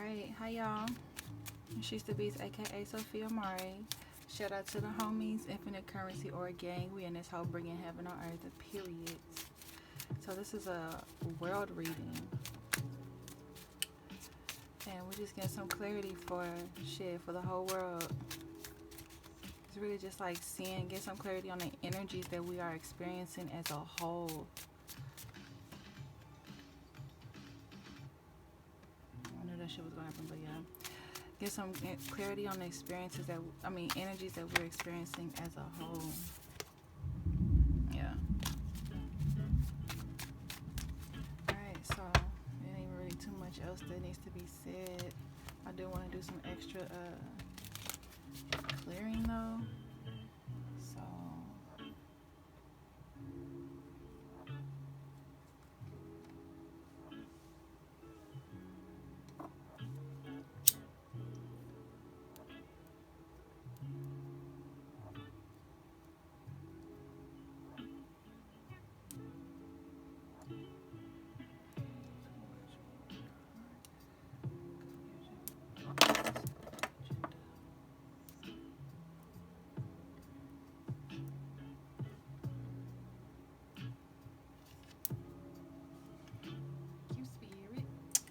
Alright, hi y'all. She's the Beast, aka Sophia Mare. Shout out to the homies, Infinite Currency or Gang. We in this whole bringing heaven on earth, period. So this is a world reading. And we're just getting some clarity for for the whole world. It's really just like get some clarity on the energies that we are experiencing as a whole. I knew that shit was gonna happen, but yeah. Get some clarity on the experiences energies that we're experiencing as a whole. Yeah. Alright, so there ain't really too much else that needs to be said. I do want to do some extra clearing though. So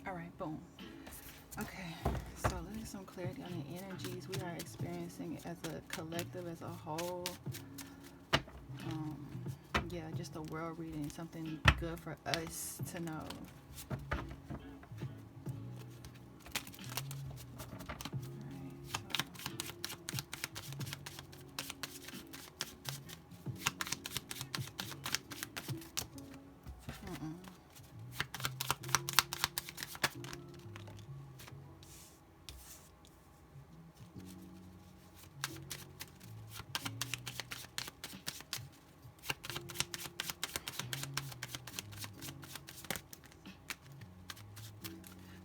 alright, boom. Okay, so let's get some clarity on the energies we are experiencing as a collective, as a whole. Yeah, just a world reading, something good for us to know.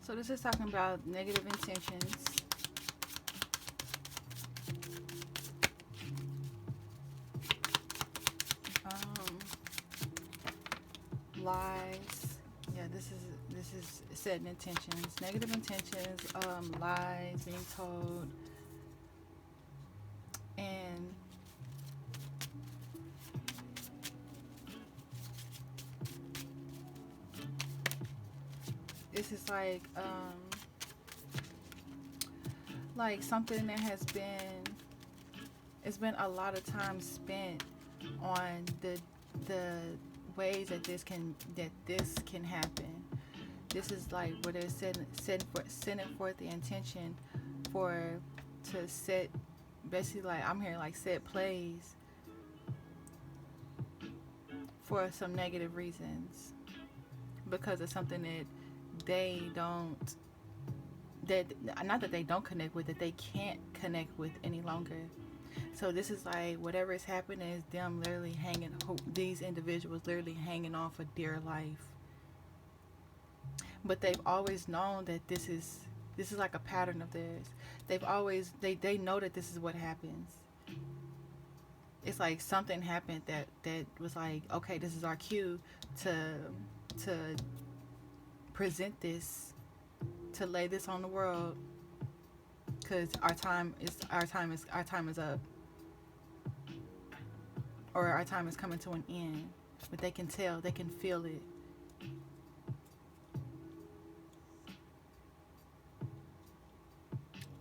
So this is talking about negative intentions. Lies. Yeah, this is setting intentions. Negative intentions, lies being told. And this is like something that has been, it's been a lot of time spent on the ways that this can happen. This is like where they're sending forth the intention to set, basically, like I'm hearing like set plays for some negative reasons, because of something that they don't, that not that they don't connect with, that they can't connect with any longer. So this is like whatever is happening is them literally these individuals literally hanging on for dear life. But they've always known that this is like a pattern of theirs. They've always, they know that this is what happens. It's like something happened that was like, okay, this is our cue to present this, to lay this on the world, because our time is up, or our time is coming to an end. But they can tell, they can feel it.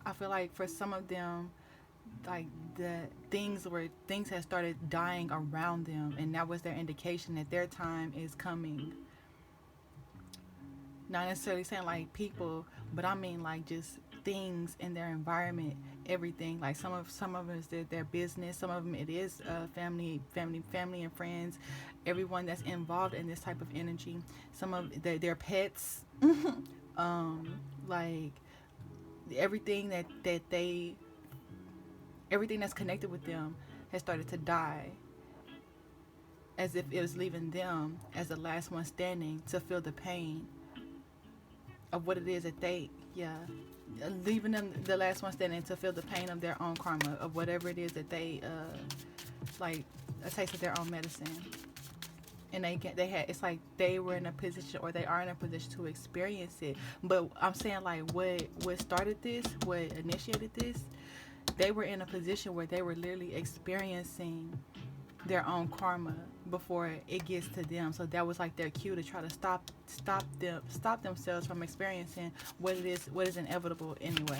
I feel like for some of them, like things had started dying around them, and that was their indication that their time is coming. Not necessarily saying like people, but I mean like just things in their environment, everything. Like some of them is their business, some of them it is family and friends, everyone that's involved in this type of energy. Some of their pets, like everything everything that's connected with them has started to die, as if it was leaving them as the last one standing to feel the pain of what it is that leaving them the last one standing to feel the pain of their own karma, of whatever it is that they like, a taste of their own medicine. and they had, it's like they were in a position, or they are in a position to experience it. But I'm saying, like, what started this, what initiated this, they were in a position where they were literally experiencing their own karma before it gets to them. So that was like their cue to try to stop themselves from experiencing what is inevitable anyway.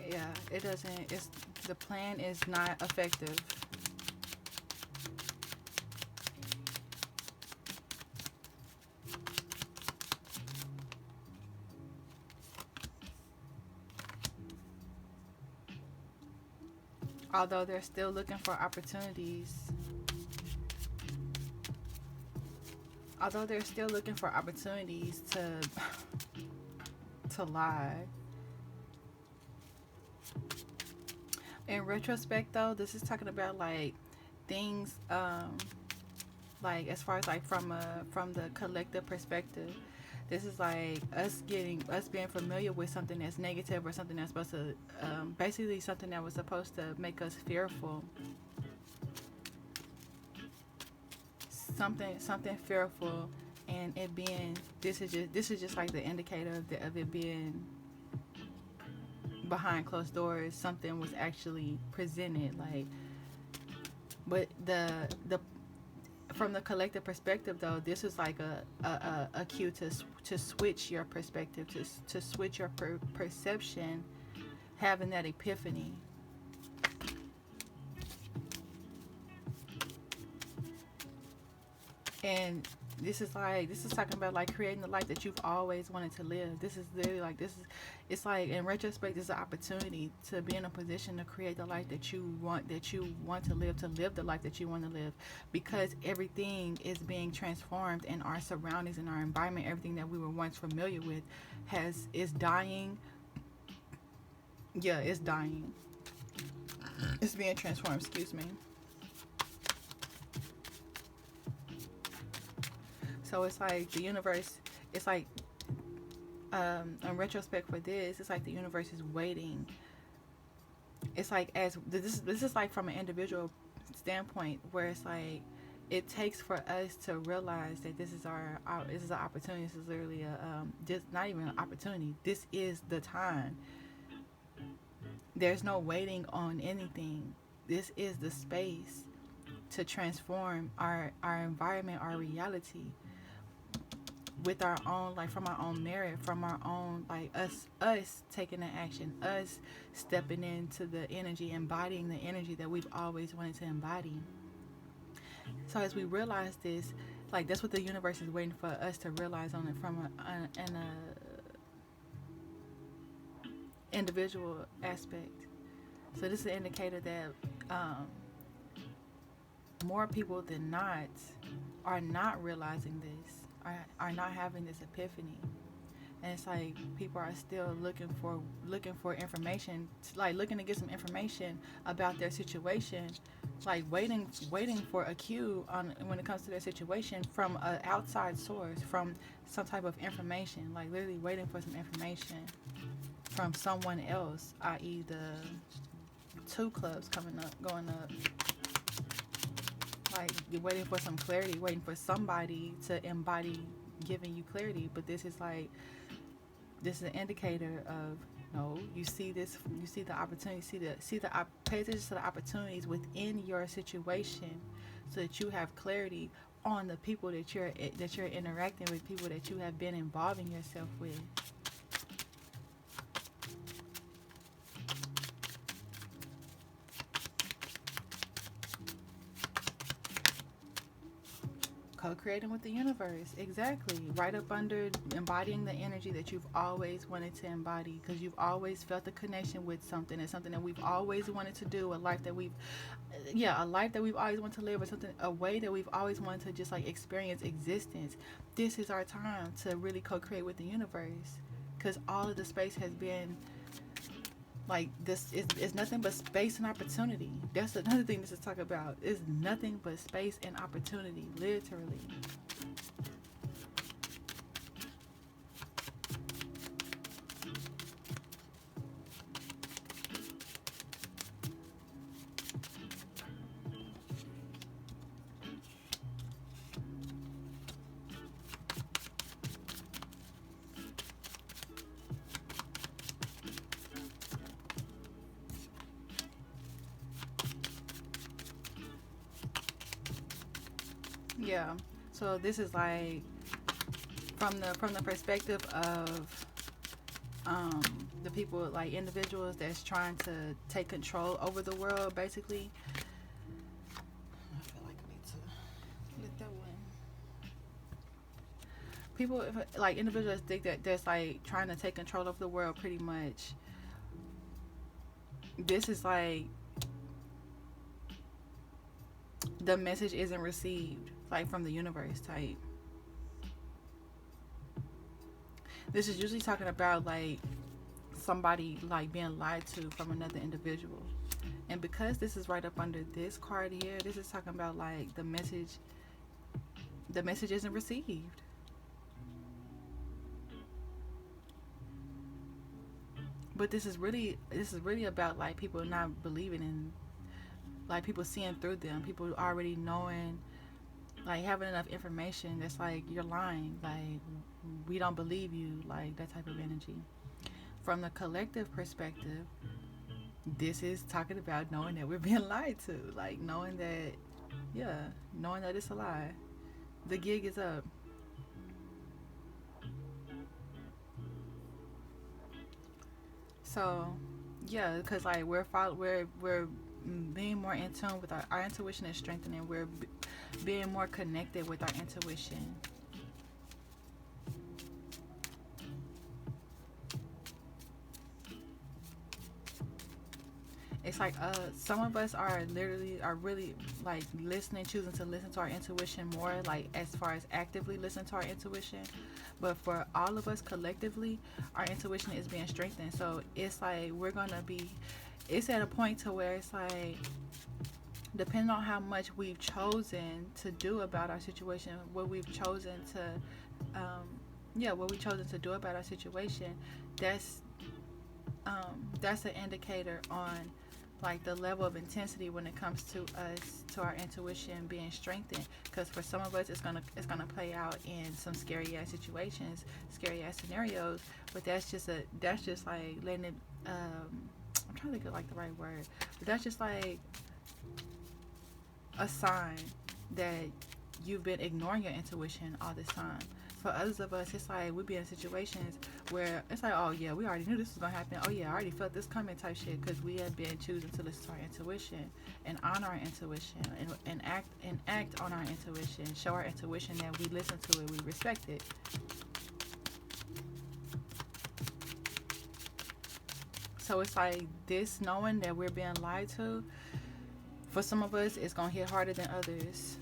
Yeah, it doesn't. It's the plan is not effective. Although they're still looking for opportunities. Although they're still looking for opportunities to lie. In retrospect, though, this is talking about like things, like as far as like from the collective perspective. This is like us being familiar with something that's negative, or something that's supposed to, basically something that was supposed to make us fearful. Something fearful, and it being, this is just like the indicator of it being behind closed doors. Something was actually presented, like, but the from the collective perspective, though, this is like a cue to switch your perspective, to switch your perception, having that epiphany. And this is talking about like creating the life that you've always wanted to live. This is literally like, this is, it's like, in retrospect, this is an opportunity to be in a position to create the life that you want to live the life that you want to live, because everything is being transformed in our surroundings, in our environment. Everything that we were once familiar with is dying. Yeah, it's dying. It's being transformed, excuse me. So it's like the universe, it's like, in retrospect for this, it's like the universe is waiting. It's like, as this is like from an individual standpoint, where it's like it takes for us to realize that this is an opportunity. This is literally just not even an opportunity. This is the time. There's no waiting on anything. This is the space to transform our environment, our reality, with our own, like, from our own merit, from our own, like, us taking the action, us stepping into the energy, embodying the energy that we've always wanted to embody. So as we realize this, like, that's what the universe is waiting for us to realize on it, from a individual aspect. So this is an indicator that, more people than not are not realizing this, are not having this epiphany. And it's like people are still looking for information, like looking to get some information about their situation, like waiting for a cue on when it comes to their situation from an outside source, from some type of information, like literally waiting for some information from someone else, i.e. the two clubs coming up, going up. Like, you're waiting for some clarity, waiting for somebody to embody giving you clarity. But this is like, this is an indicator of, no, you see this, you see the opportunity, pay attention to the opportunities within your situation, so that you have clarity on the people that you're interacting with, people that you have been involving yourself with. Co-creating with the universe, exactly, right up under embodying the energy that you've always wanted to embody, because you've always felt the connection with something. It's something that we've always wanted to do, a life that we've always wanted to live, or something, a way that we've always wanted to just like experience existence. This is our time to really co-create with the universe, because all of the space has been Like this is nothing but space and opportunity. That's another thing this is talking about. It's nothing but space and opportunity, literally. Yeah. So this is like from the perspective of um the people, like individuals that's trying to take control over the world, basically. I feel like I need to let that one. People, like individuals think that that's like trying to take control of the world, pretty much. This is like the message isn't received, like from the universe type. This is usually talking about like somebody like being lied to from another individual. And because this is right up under this card here, this is talking about like the message isn't received. But this is really about like people not believing in, like people seeing through them, people already knowing, like having enough information that's like you're lying, like we don't believe you, like that type of energy. From the collective perspective, this is talking about knowing that we're being lied to, like knowing that, yeah, knowing that it's a lie. The gig is up. So, yeah, because like we're being more in tune with our intuition is strengthening. We're being more connected with our intuition. It's like some of us are really like listening, choosing to listen to our intuition more, like as far as actively listen to our intuition. But for all of us collectively, our intuition is being strengthened. So it's like we're gonna be, it's at a point to where it's like, depending on how much we've chosen to do about our situation, what we've chosen to yeah, what we've chosen to do about our situation, that's that's an indicator on like the level of intensity when it comes to us, to our intuition being strengthened. Because for some of us it's gonna play out in some scary ass situations, scary ass scenarios. But that's just like letting it I'm trying to get like the right word, but that's just like a sign that you've been ignoring your intuition all this time. For others of us, it's like we be in situations where it's like, oh yeah, we already knew this was gonna happen. Oh yeah, I already felt this coming type shit, because we have been choosing to listen to our intuition and honor our intuition, and act on our intuition. Show our intuition that we listen to it, we respect it. So it's like this, knowing that we're being lied to. For some of us, it's gonna hit harder than others.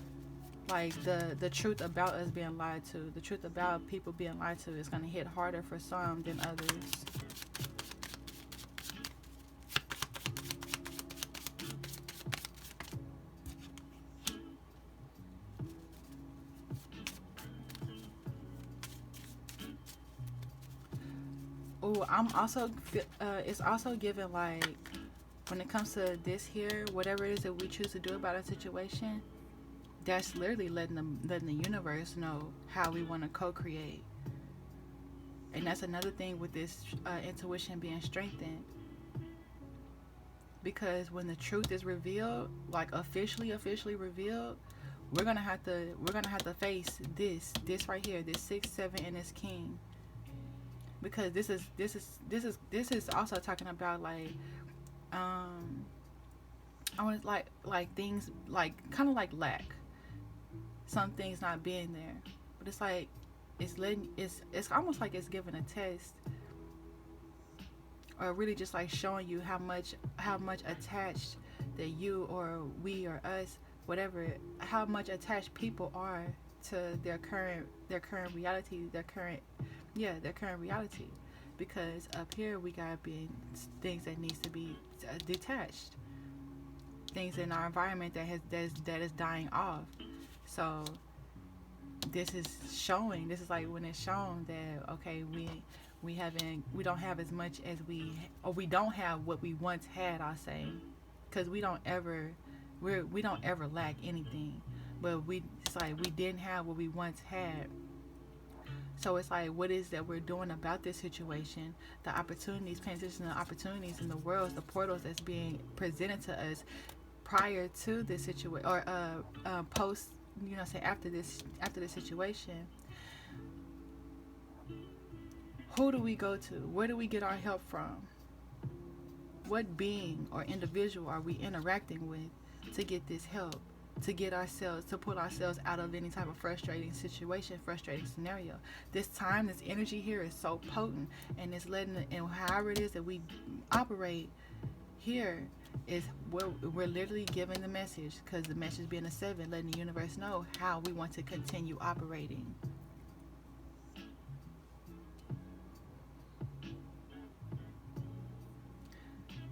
Like the truth about us being lied to, the truth about people being lied to is gonna hit harder for some than others. Oh, it's also given like when it comes to this here, whatever it is that we choose to do about a situation, that's literally letting the universe know how we want to co-create. And that's another thing with this intuition being strengthened, because when the truth is revealed, like officially revealed, we're gonna have to face this right here, this 6 7 and this king. Because this is also talking about like um I want like things like kind of like lack, some things not being there. But it's like it's almost like it's giving a test, or really just like showing you how much attached that you or we or us, whatever, how much attached people are to their current reality, their current reality. because up here we got being things that needs to be detached, things in our environment that is dying off. So this is showing. This is like when it's shown that okay, we don't have as much as we don't have what we once had. I'll say, because we don't ever lack anything, but it's like we didn't have what we once had. So it's like, what is that we're doing about this situation? The opportunities, paying attention to the opportunities in the world, the portals that's being presented to us prior to this situation, or post, say after this situation. Who do we go to? Where do we get our help from? What being or individual are we interacting with to get this help? To pull ourselves out of any type of frustrating situation, frustrating scenario. This time, this energy here is so potent, and it's and however it is that we operate here is we're literally giving the message, because the message being a 7, letting the universe know how we want to continue operating.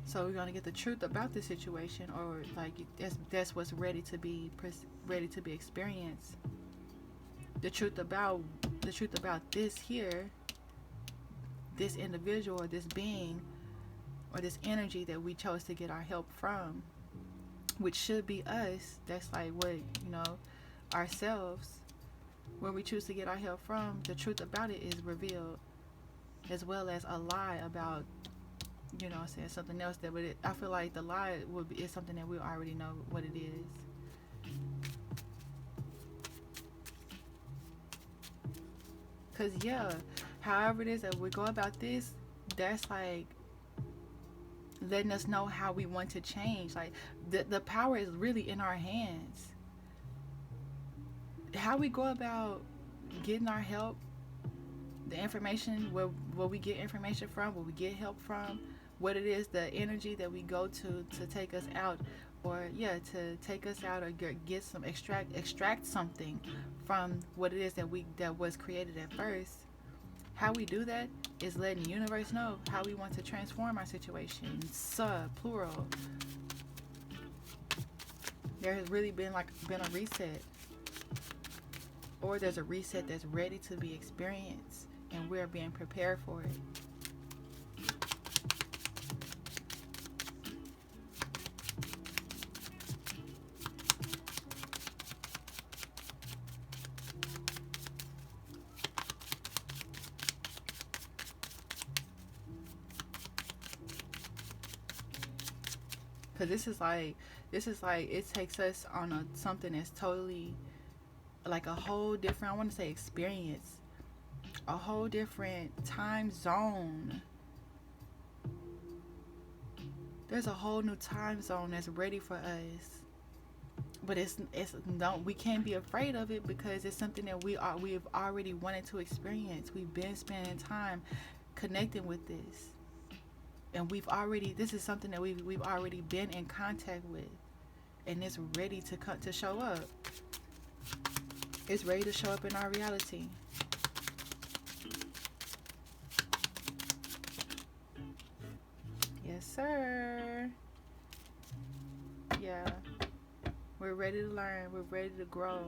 So we're gonna get the truth about the situation, or like that's what's ready to be experienced. The truth about this here, this individual or this being or this energy that we chose to get our help from, which should be us. That's like what ourselves. Where we choose to get our help from, the truth about it is revealed, as well as a lie about saying something else that I feel like the lie is something that we already know what it is. Because however it is that we go about this, that's like letting us know how we want to change. Like the power is really in our hands. How we go about getting our help, the information, where we get information from, where we get help from, what it is, the energy that we go to take us out, or to take us out, or get some extract something from what it is that was created at first. How we do that is letting the universe know how we want to transform our situation. Plural. There has really been a reset, or there's a reset that's ready to be experienced, and we're being prepared for it. Because this is like it takes us on something that's totally like a whole different, I want to say, experience, a whole different time zone. There's a whole new time zone that's ready for us, but we can't be afraid of it, because it's something that we've already wanted to experience. We've been spending time connecting with this, and this is something that we've already been in contact with, and it's ready to show up. It's ready to show up in our reality. Yes, sir. Yeah. We're ready to learn. We're ready to grow.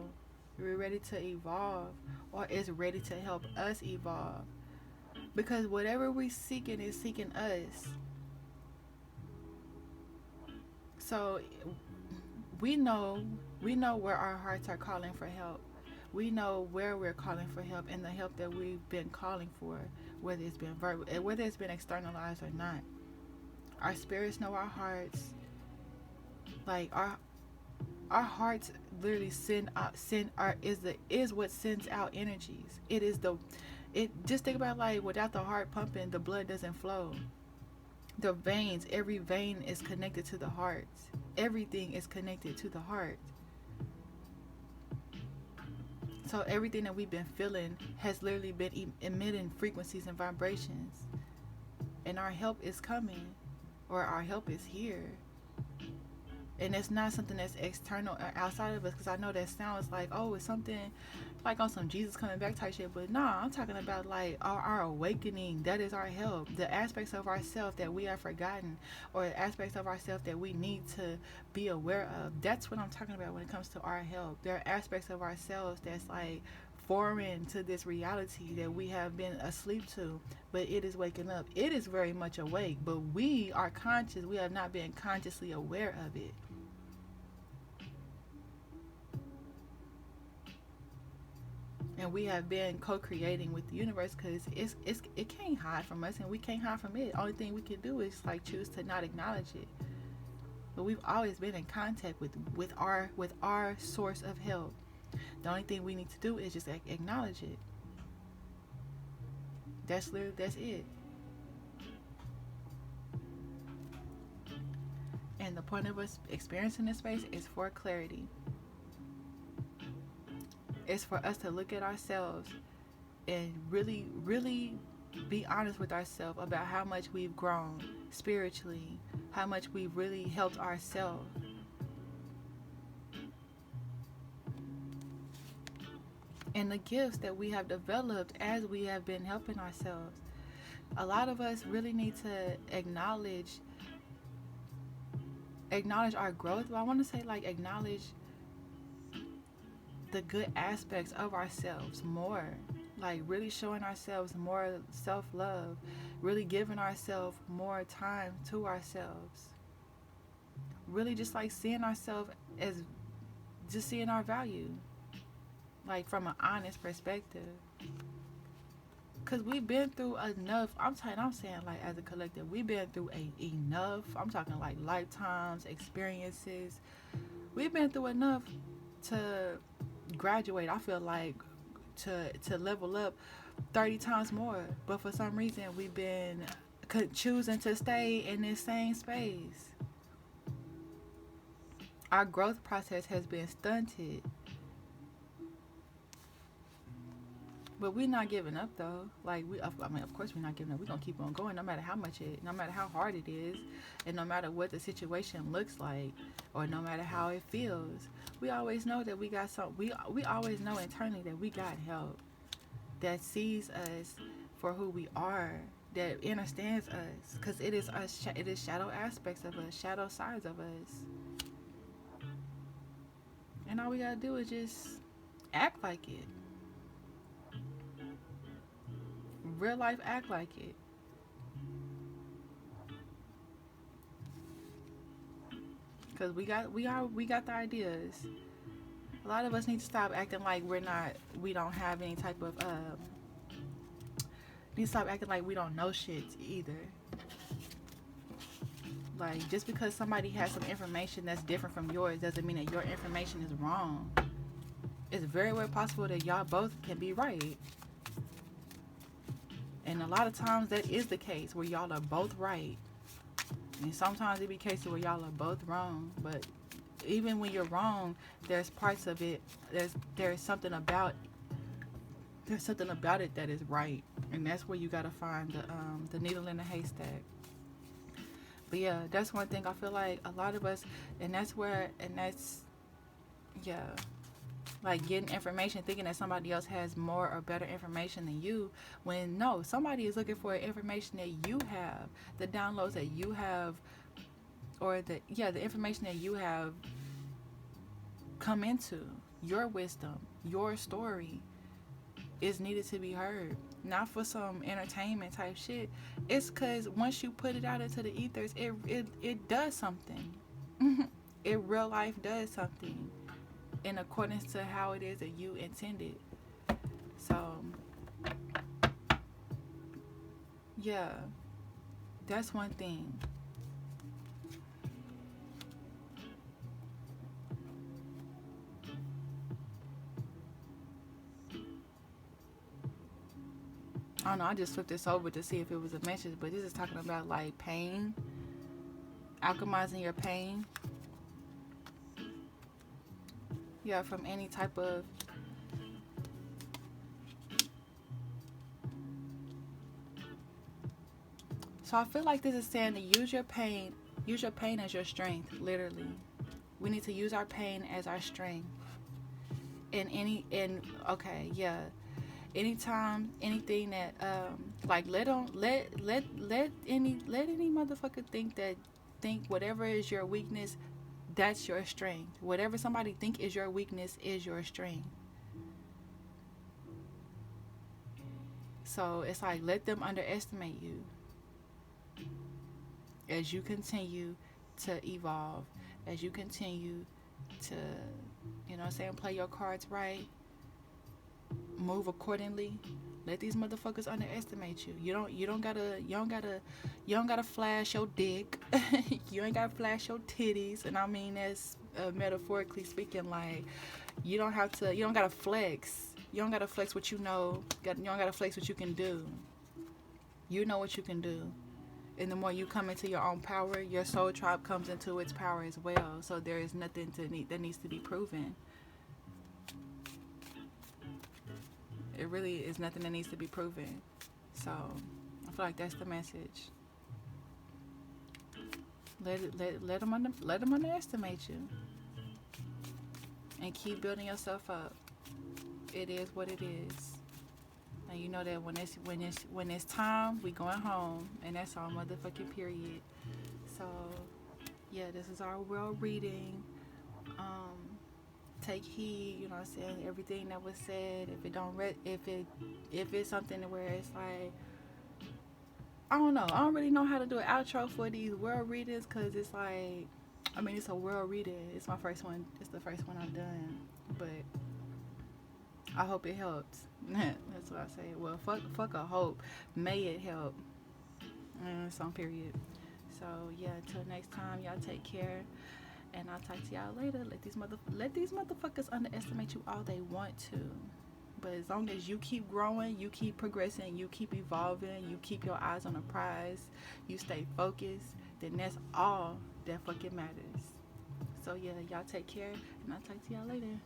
We're ready to evolve, or it's ready to help us evolve. Because whatever we're seeking is seeking us. So we know where our hearts are calling for help. We know where we're calling for help, and the help that we've been calling for, whether it's been verbal, whether it's been externalized or not. Our spirits know our hearts. Like our hearts literally is what sends out energies. Just think about, like, without the heart pumping, the blood doesn't flow. The veins, every vein is connected to the heart. Everything is connected to the heart. So everything that we've been feeling has literally been emitting frequencies and vibrations. And our help is coming, or our help is here. And it's not something that's external or outside of us, because I know that sounds like, oh, it's something, like on some Jesus coming back type shit, but nah, I'm talking about like our awakening. That is our help. The aspects of ourselves that we have forgotten, or aspects of ourselves that we need to be aware of. That's what I'm talking about when it comes to our help. There are aspects of ourselves that's like foreign to this reality that we have been asleep to, but it is waking up. It is very much awake, but we are conscious. We have not been consciously aware of it. And we have been co-creating with the universe, because it can't hide from us, and we can't hide from it. Only thing we can do is like choose to not acknowledge it. But we've always been in contact with our source of help. The only thing we need to do is just acknowledge it. That's it. And the point of us experiencing this space is for clarity. It's for us to look at ourselves and really, really be honest with ourselves about how much we've grown spiritually, how much we've really helped ourselves. And the gifts that we have developed as we have been helping ourselves. A lot of us really need to acknowledge our growth. But I want to say like acknowledge the good aspects of ourselves more. Like really showing ourselves more self-love, really giving ourselves more time to ourselves. Really just like seeing ourselves as just seeing our value. Like from an honest perspective. Cause we've been through enough. I'm saying like as a collective, we've been through enough. I'm talking like lifetimes, experiences. We've been through enough to graduate. I feel like to level up 30 times more. But for some reason, we've been choosing to stay in this same space. Our growth process has been stunted. But we're not giving up though. Like of course we're not giving up. We're gonna keep on going no matter how hard it is, and no matter what the situation looks like, or no matter how it feels. We always know that we got some. We always know internally that we got help, that sees us for who we are, that understands us, because it is us. It is shadow aspects of us, shadow sides of us, and all we gotta do is just act like it. Real life act like it. Cause we got the ideas. A lot of us need to stop acting like we don't have any type of need to stop acting like we don't know shit either. Like just because somebody has some information that's different from yours doesn't mean that your information is wrong. It's very well possible that y'all both can be right. And a lot of times that is the case where y'all are both right. And sometimes it be cases where y'all are both wrong. But even when you're wrong, there's parts of it, there's something about it that is right. And that's where you gotta find the needle in the haystack. But yeah, that's one thing I feel like a lot of us, yeah, like getting information thinking that somebody else has more or better information than you, when no, somebody is looking for information that you have, the downloads that you have, or the information that you have come into. Your wisdom, your story is needed to be heard, not for some entertainment type shit. It's because once you put it out into the ethers, it does something. It real life does something in accordance to how it is that you intended. So, yeah, that's one thing. I don't know, I just flipped this over to see if it was a message, but this is talking about like pain, alchemizing your pain. Yeah, from any type of so I feel like this is saying to use your pain as your strength, literally. We need to use our pain as our strength. and okay, yeah, anytime anything that like let any motherfucker think whatever is your weakness, that's your strength. Whatever somebody think is your weakness is your strength. So it's like, let them underestimate you as you continue to evolve, as you continue to, you know what I'm saying, play your cards right, move accordingly. Let these motherfuckers underestimate you. You don't gotta flash your dick. You ain't gotta flash your titties. And I mean that's metaphorically speaking. Like you don't gotta flex. You don't gotta flex what you know. You don't gotta flex what you can do. You know what you can do. And the more you come into your own power, your soul tribe comes into its power as well. So there is nothing that needs to be proven. It really is nothing that needs to be proven. So I feel like that's the message. Let them underestimate you, and keep building yourself up. It is what it is. And you know that when it's time, we going home, and that's our motherfucking period. So yeah, this is our world reading. Take heed, you know what I'm saying, everything that was said. If it's something where it's like, I don't know, I don't really know how to do an outro for these world readings, because it's like, I mean, it's a world reading. It's my first one. It's the first one I've done, but I hope it helps. That's what I say. Well, fuck a hope. May it help. Some period. So yeah, until next time, y'all take care. And I'll talk to y'all later. Let these motherfuckers underestimate you all they want to. But as long as you keep growing, you keep progressing, you keep evolving, you keep your eyes on the prize, you stay focused, then that's all that fucking matters. So yeah, y'all take care, and I'll talk to y'all later.